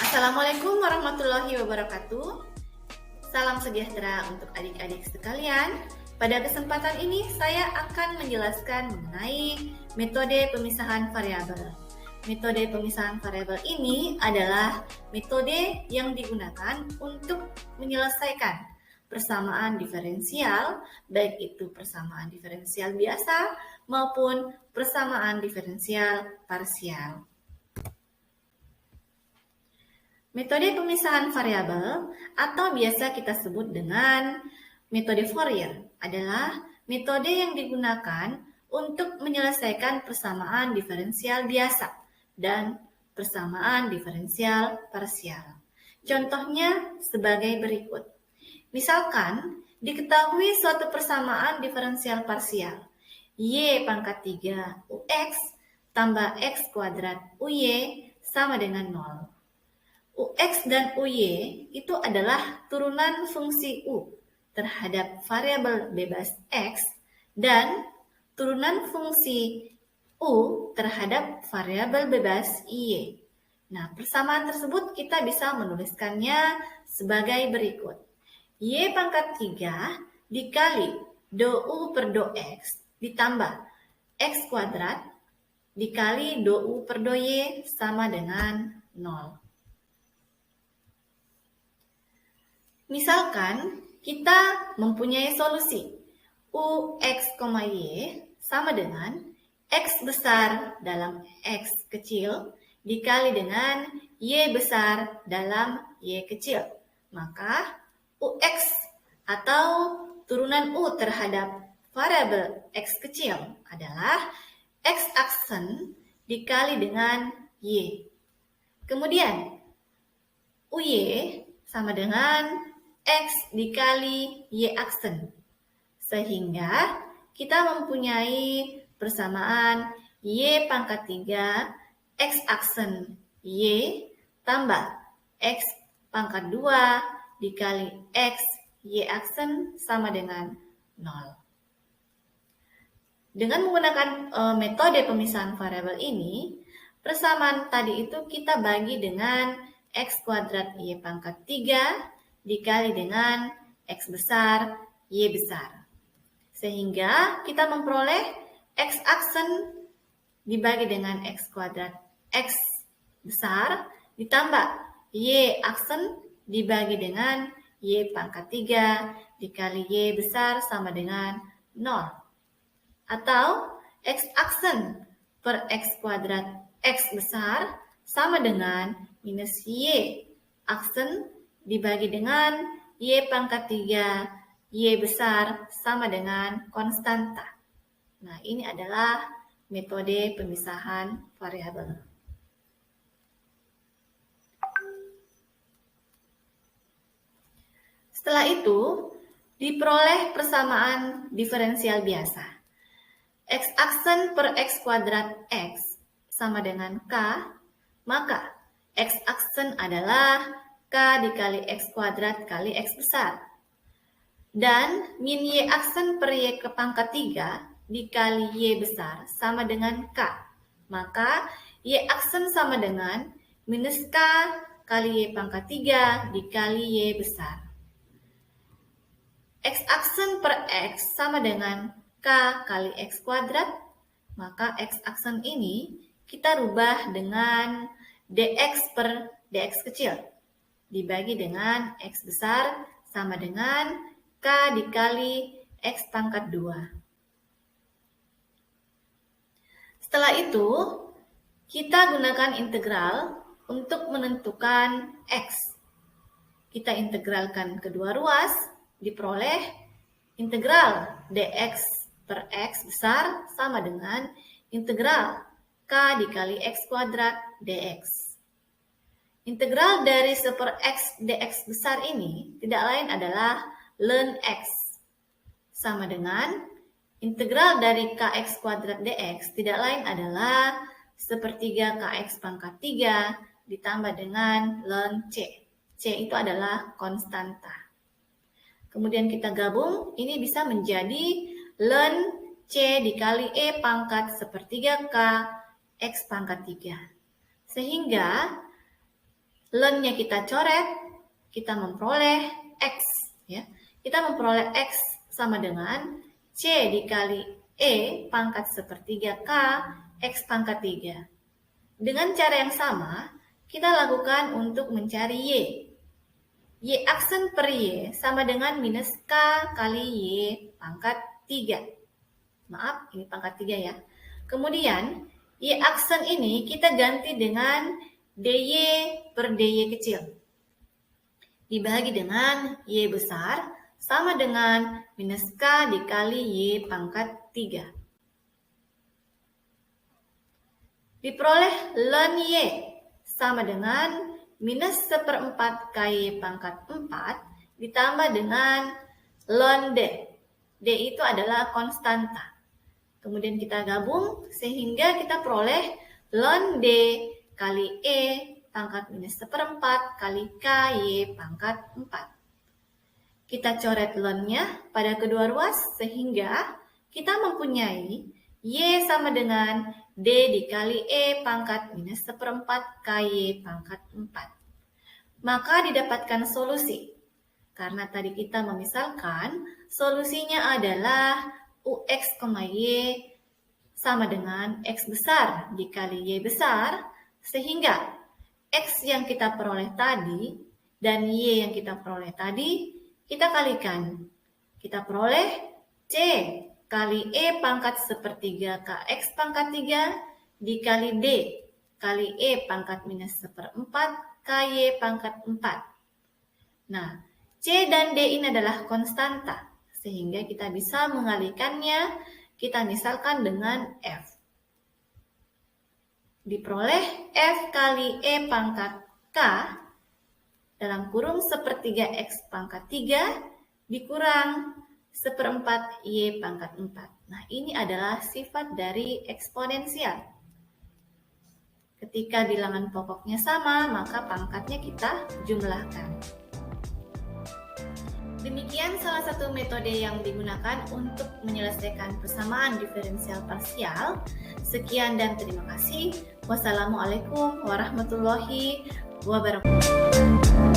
Assalamualaikum warahmatullahi wabarakatuh. Salam sejahtera untuk adik-adik sekalian. Pada kesempatan ini saya akan menjelaskan mengenai metode pemisahan variabel. Metode pemisahan variabel ini adalah metode yang digunakan untuk menyelesaikan persamaan diferensial, baik itu persamaan diferensial biasa maupun persamaan diferensial parsial. Metode pemisahan variabel atau biasa kita sebut dengan metode Fourier adalah metode yang digunakan untuk menyelesaikan persamaan diferensial biasa dan persamaan diferensial parsial. Contohnya sebagai berikut. Misalkan diketahui suatu persamaan diferensial parsial y pangkat 3 ux tambah x kuadrat uy sama dengan 0. Ux dan uy itu adalah turunan fungsi u terhadap variabel bebas x dan turunan fungsi u terhadap variabel bebas y. Nah, persamaan tersebut kita bisa menuliskannya sebagai berikut. Y pangkat 3 dikali do u per do x ditambah x kuadrat dikali do u per do y sama dengan 0. Misalkan kita mempunyai solusi ux, y sama dengan x besar dalam x kecil dikali dengan y besar dalam y kecil. Maka ux atau turunan u terhadap variabel x kecil adalah x aksen dikali dengan y. Kemudian uy sama dengan x dikali y aksen. Sehingga kita mempunyai persamaan y pangkat 3 x aksen y tambah x pangkat 2 dikali x y aksen sama dengan 0. Dengan menggunakan metode pemisahan variabel ini, persamaan tadi itu kita bagi dengan x kuadrat y pangkat 3 dikali dengan x besar, y besar. Sehingga kita memperoleh x aksen dibagi dengan x kuadrat x besar ditambah y aksen dibagi dengan y pangkat 3 dikali y besar sama dengan 0. Atau x aksen per x kuadrat x besar sama dengan minus y aksen dibagi dengan y pangkat 3, y besar sama dengan konstanta. Nah, ini adalah metode pemisahan variabel. Setelah itu, diperoleh persamaan diferensial biasa. X aksen per x kuadrat x sama dengan k, maka x aksen adalah k dikali x kuadrat kali x besar. Dan min y aksen per y ke pangkat 3 dikali y besar sama dengan k. Maka y aksen sama dengan minus k kali y pangkat 3 dikali y besar. X aksen per x sama dengan k kali x kuadrat. Maka x aksen ini kita rubah dengan dx per dx kecil dibagi dengan x besar sama dengan k dikali x pangkat 2. Setelah itu, kita gunakan integral untuk menentukan x. Kita integralkan kedua ruas, diperoleh integral dx per x besar sama dengan integral k dikali x kuadrat dx. Integral dari seper x dx besar ini tidak lain adalah ln x. Sama dengan integral dari kx kuadrat dx tidak lain adalah sepertiga kx pangkat 3 ditambah dengan ln c. C itu adalah konstanta. Kemudian kita gabung, ini bisa menjadi ln c dikali e pangkat sepertiga k x pangkat 3. Sehingga ln-nya kita coret, kita memperoleh X. Ya. Kita memperoleh X sama dengan C dikali E pangkat sepertiga K X pangkat 3. Dengan cara yang sama, kita lakukan untuk mencari Y. Y aksen per Y sama dengan minus K kali Y pangkat 3. Maaf, ini pangkat 3 ya. Kemudian, Y aksen ini kita ganti dengan DY per DY kecil. Dibagi dengan Y besar sama dengan minus K dikali Y pangkat 3. Diperoleh ln Y sama dengan minus 1/4 KY pangkat 4 ditambah dengan ln D. D itu adalah konstanta. Kemudian kita gabung sehingga kita peroleh ln D kali E pangkat minus 1/4 kali KY pangkat 4. Kita coret ln-nya pada kedua ruas sehingga kita mempunyai Y sama dengan D dikali E pangkat minus 1/4 KY pangkat 4. Maka didapatkan solusi. Karena tadi kita memisalkan, solusinya adalah UX, Y sama dengan X besar dikali Y besar, sehingga X yang kita peroleh tadi dan Y yang kita peroleh tadi, kita kalikan. Kita peroleh C kali E pangkat sepertiga KX pangkat 3 dikali D kali E pangkat minus 1/4 KY pangkat 4. Nah, C dan D ini adalah konstanta, sehingga kita bisa mengalihkannya, kita misalkan dengan F. Diperoleh F kali E pangkat K dalam kurung sepertiga X pangkat 3 dikurang 1/4 Y pangkat 4. Nah, ini adalah sifat dari eksponensial. Ketika bilangan pokoknya sama, maka pangkatnya kita jumlahkan. Demikian salah satu metode yang digunakan untuk menyelesaikan persamaan diferensial parsial. Sekian dan terima kasih. Wassalamualaikum warahmatullahi wabarakatuh.